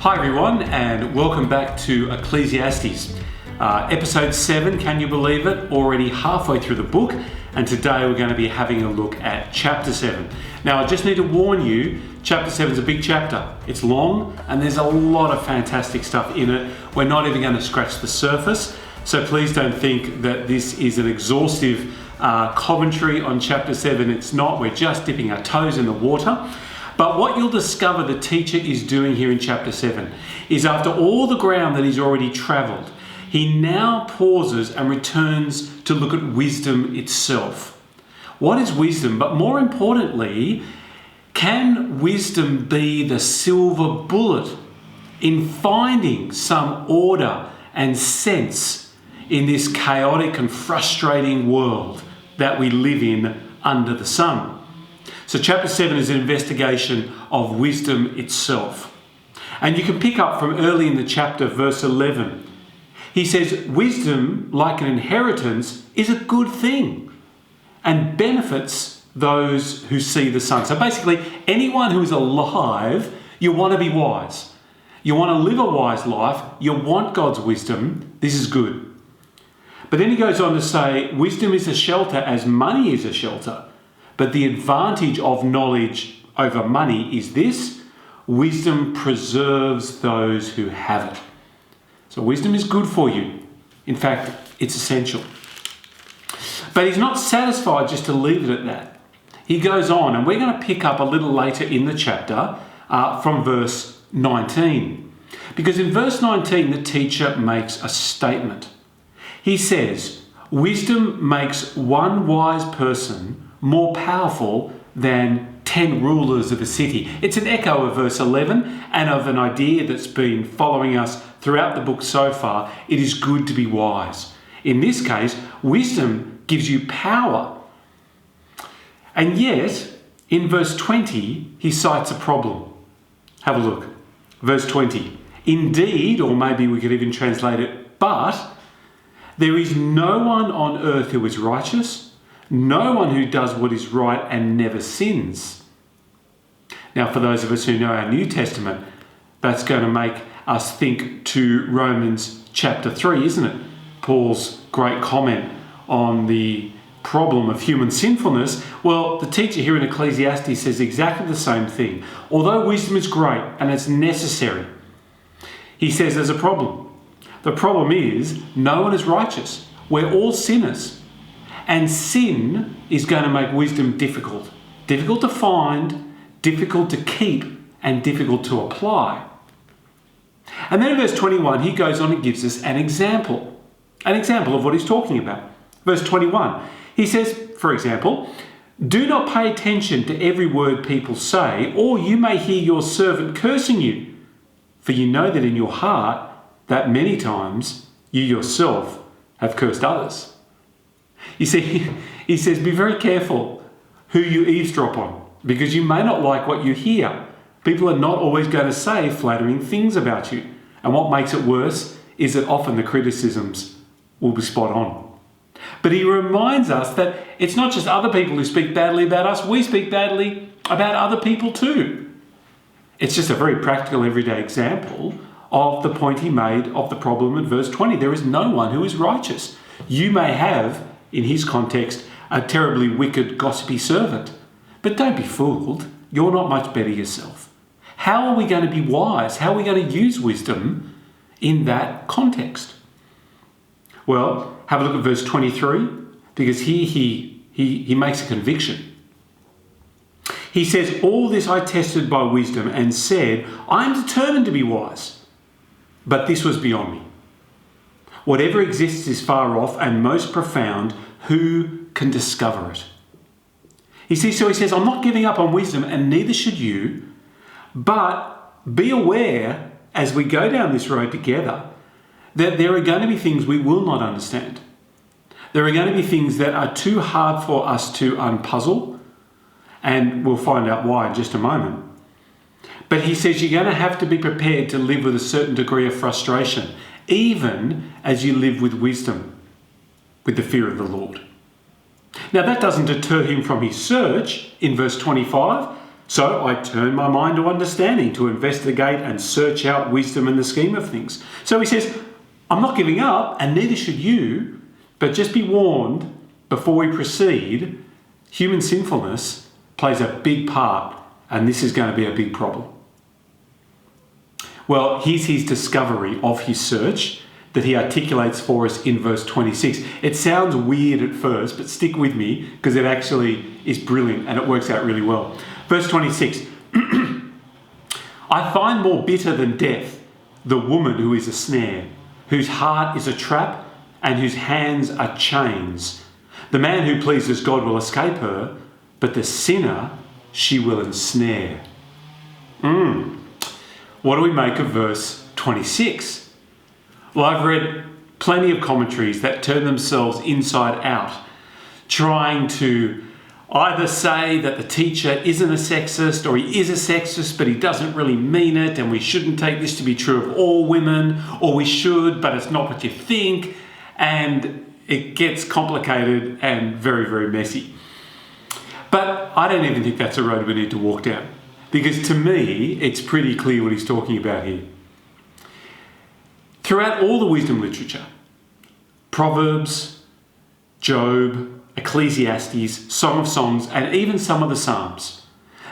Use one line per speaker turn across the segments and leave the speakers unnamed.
Hi everyone, and welcome back to Ecclesiastes. Episode 7, can you believe it? Already halfway through the book, and today we're going to be having a look at chapter 7. Now I just need to warn you, chapter 7 is a big chapter. It's long and there's a lot of fantastic stuff in it. We're not even going to scratch the surface, so please don't think that this is an exhaustive commentary on chapter 7. It's not. We're just dipping our toes in the water. But what you'll discover the teacher is doing here in chapter 7 is, after all the ground that he's already travelled, he now pauses and returns to look at wisdom itself. What is wisdom? But more importantly, can wisdom be the silver bullet in finding some order and sense in this chaotic and frustrating world that we live in under the sun? So chapter 7 is an investigation of wisdom itself. And you can pick up from early in the chapter, verse 11. He says, wisdom, like an inheritance, is a good thing and benefits those who see the sun. So basically, anyone who is alive, you want to be wise. You want to live a wise life. You want God's wisdom. This is good. But then he goes on to say, wisdom is a shelter as money is a shelter. But the advantage of knowledge over money is this: wisdom preserves those who have it. So wisdom is good for you. In fact, it's essential. But he's not satisfied just to leave it at that. He goes on, and we're going to pick up a little later in the chapter from verse 19. Because in verse 19, the teacher makes a statement. He says, wisdom makes one wise person more powerful than 10 rulers of a city. It's an echo of verse 11 and of an idea that's been following us throughout the book so far. It is good to be wise. In this case, wisdom gives you power. And yet, in verse 20, he cites a problem. Have a look. Verse 20. Indeed, or maybe we could even translate it, but there is no one on earth who is righteous, no one who does what is right and never sins. Now, for those of us who know our New Testament, that's going to make us think to Romans chapter 3, isn't it? Paul's great comment on the problem of human sinfulness. Well, the teacher here in Ecclesiastes says exactly the same thing. Although wisdom is great and it's necessary, he says there's a problem. The problem is no one is righteous. We're all sinners. And sin is going to make wisdom difficult. Difficult to find, difficult to keep, and difficult to apply. And then in verse 21, he goes on and gives us an example of what he's talking about. Verse 21, he says, for example, do not pay attention to every word people say, or you may hear your servant cursing you. For you know that in your heart that many times you yourself have cursed others. You see, he says, be very careful who you eavesdrop on, because you may not like what you hear. People are not always going to say flattering things about you. And what makes it worse is that often the criticisms will be spot on. But he reminds us that it's not just other people who speak badly about us, we speak badly about other people too. It's just a very practical, everyday example of the point he made of the problem in verse 20. There is no one who is righteous. You may have, in his context, a terribly wicked, gossipy servant. But don't be fooled. You're not much better yourself. How are we going to be wise? How are we going to use wisdom in that context? Well, have a look at verse 23, because here he makes a conviction. He says, all this I tested by wisdom and said, I am determined to be wise. But this was beyond me. Whatever exists is far off and most profound. Who can discover it? You see, so he says, I'm not giving up on wisdom, and neither should you. But be aware as we go down this road together that there are going to be things we will not understand. There are going to be things that are too hard for us to unpuzzle, and we'll find out why in just a moment. But he says you're going to have to be prepared to live with a certain degree of frustration, even as you live with wisdom, with the fear of the Lord. Now that doesn't deter him from his search in verse 25 So I turn my mind to understanding, to investigate and search out wisdom in the scheme of things. So he says, I'm not giving up, and neither should you, but just be warned before we proceed, human sinfulness plays a big part, and this is going to be a big problem. Well, here's his discovery of his search that he articulates for us in verse 26. It sounds weird at first, but stick with me because it actually is brilliant and it works out really well. Verse 26, I find more bitter than death the woman who is a snare, whose heart is a trap and whose hands are chains. The man who pleases God will escape her, but the sinner she will ensnare. What do we make of verse 26? Well, I've read plenty of commentaries that turn themselves inside out, trying to either say that the teacher isn't a sexist or he is a sexist, but he doesn't really mean it, and we shouldn't take this to be true of all women, or we should, but it's not what you think, and it gets complicated and very, very messy. But I don't even think that's a road we need to walk down, because to me, it's pretty clear what he's talking about here. Throughout all the wisdom literature, Proverbs, Job, Ecclesiastes, Song of Songs, and even some of the Psalms,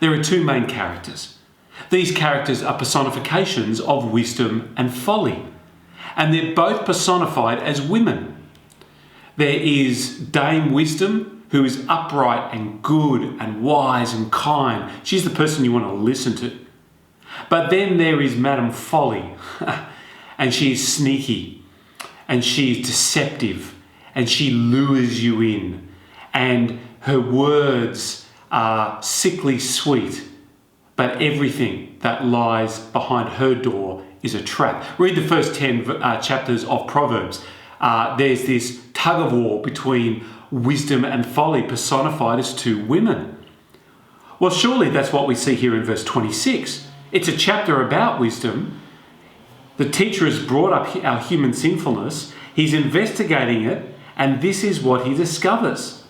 there are two main characters. These characters are personifications of wisdom and folly, and they're both personified as women. There is Dame Wisdom, who is upright and good and wise and kind. She's the person you want to listen to. But then there is Madame Folly, and she is sneaky, and she is deceptive, and she lures you in, and her words are sickly sweet, but everything that lies behind her door is a trap. Read the first 10 chapters of Proverbs. There's this tug of war between wisdom and folly, personified as two women. Well, surely that's what we see here in verse 26. It's a chapter about wisdom. The teacher has brought up our human sinfulness. He's investigating it, and this is what he discovers.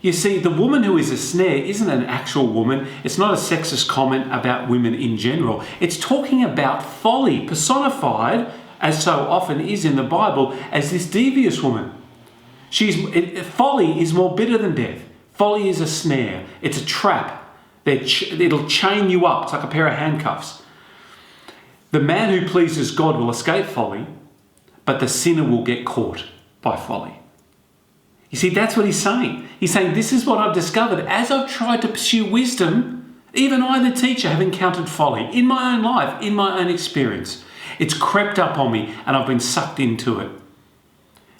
You see, the woman who is a snare isn't an actual woman. It's not a sexist comment about women in general. It's talking about folly, personified, as so often is in the Bible, as this devious woman. Folly is more bitter than death. Folly is a snare. It's a trap. It'll chain you up. It's like a pair of handcuffs. The man who pleases God will escape folly, but the sinner will get caught by folly. You see, that's what he's saying. He's saying, this is what I've discovered. As I've tried to pursue wisdom, even I, the teacher, have encountered folly in my own life, in my own experience. It's crept up on me and I've been sucked into it.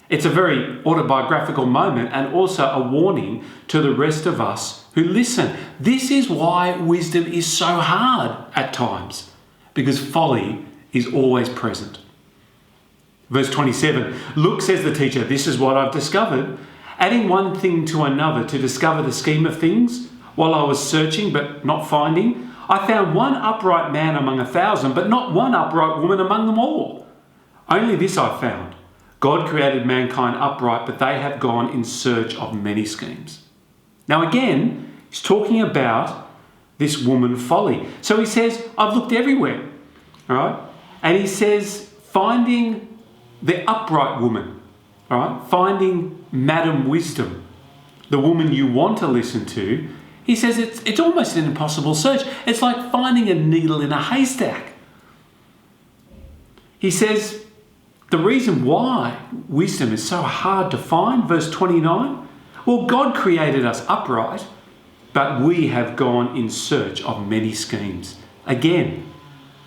It's a very autobiographical moment and also a warning to the rest of us who listen. This is why wisdom is so hard at times, because folly is always present. Verse 27, look, says the teacher, this is what I've discovered. Adding one thing to another to discover the scheme of things, while I was searching but not finding, I found one upright man among 1,000, but not one upright woman among them all. Only this I found. God created mankind upright, but they have gone in search of many schemes. Now again, he's talking about this woman Folly. So he says, I've looked everywhere. All right? And he says, finding the upright woman, all right? Finding Madam Wisdom, the woman you want to listen to, he says it's almost an impossible search. It's like finding a needle in a haystack. He says the reason why wisdom is so hard to find, verse 29, well, God created us upright, but we have gone in search of many schemes. Again,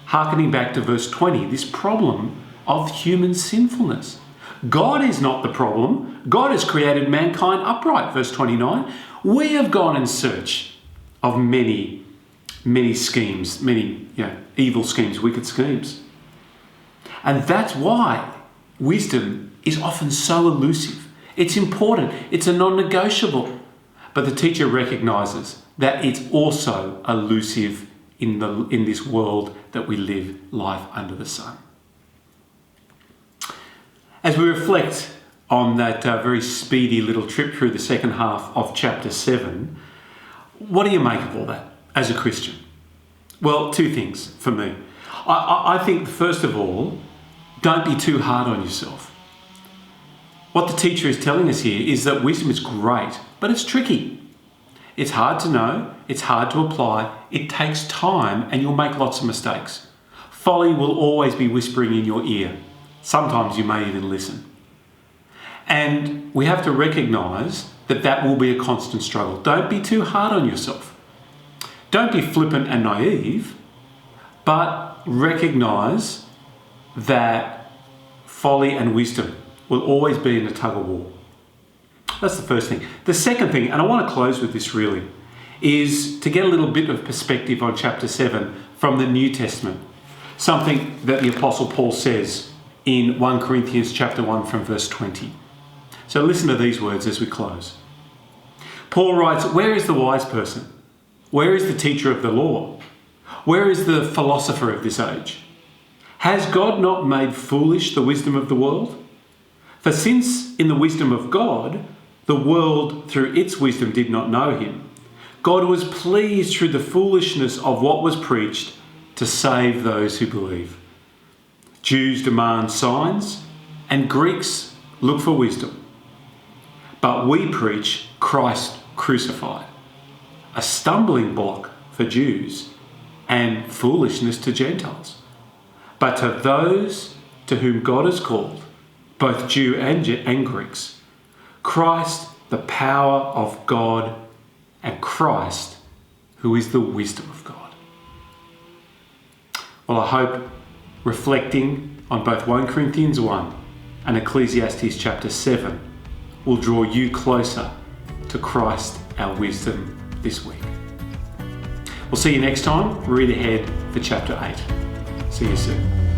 hearkening back to verse 20, this problem of human sinfulness. God is not the problem. God has created mankind upright, verse 29. We have gone in search of many schemes, many evil schemes, wicked schemes. And that's why wisdom is often so elusive. It's important. It's a non-negotiable. But the teacher recognizes that it's also elusive in this world that we live life under the sun. As we reflect on that very speedy little trip through the second half of chapter 7, what do you make of all that? as a Christian? Well, two things for me. I think, first of all, don't be too hard on yourself. What the teacher is telling us here is that wisdom is great, but it's tricky. It's hard to know, it's hard to apply, it takes time, and you'll make lots of mistakes. Folly will always be whispering in your ear. Sometimes you may even listen. And we have to recognise that that will be a constant struggle. Don't be too hard on yourself. Don't be flippant and naive, but recognise that folly and wisdom will always be in a tug of war. That's the first thing. The second thing, and I want to close with this really, is to get a little bit of perspective on chapter 7 from the New Testament. Something that the Apostle Paul says in 1 Corinthians chapter 1 from verse 20. So listen to these words as we close. Paul writes, "Where is the wise person? Where is the teacher of the law? Where is the philosopher of this age? Has God not made foolish the wisdom of the world? For since in the wisdom of God, the world through its wisdom did not know him, God was pleased through the foolishness of what was preached to save those who believe. Jews demand signs and Greeks look for wisdom. But we preach Christ crucified, a stumbling block for Jews and foolishness to Gentiles. But to those to whom God has called, both Jew and Greeks, Christ, the power of God, and Christ, who is the wisdom of God." Well, I hope reflecting on both 1 Corinthians 1 and Ecclesiastes chapter 7 will draw you closer to Christ, our wisdom, this week. We'll see you next time. Read ahead for chapter 8. See you soon.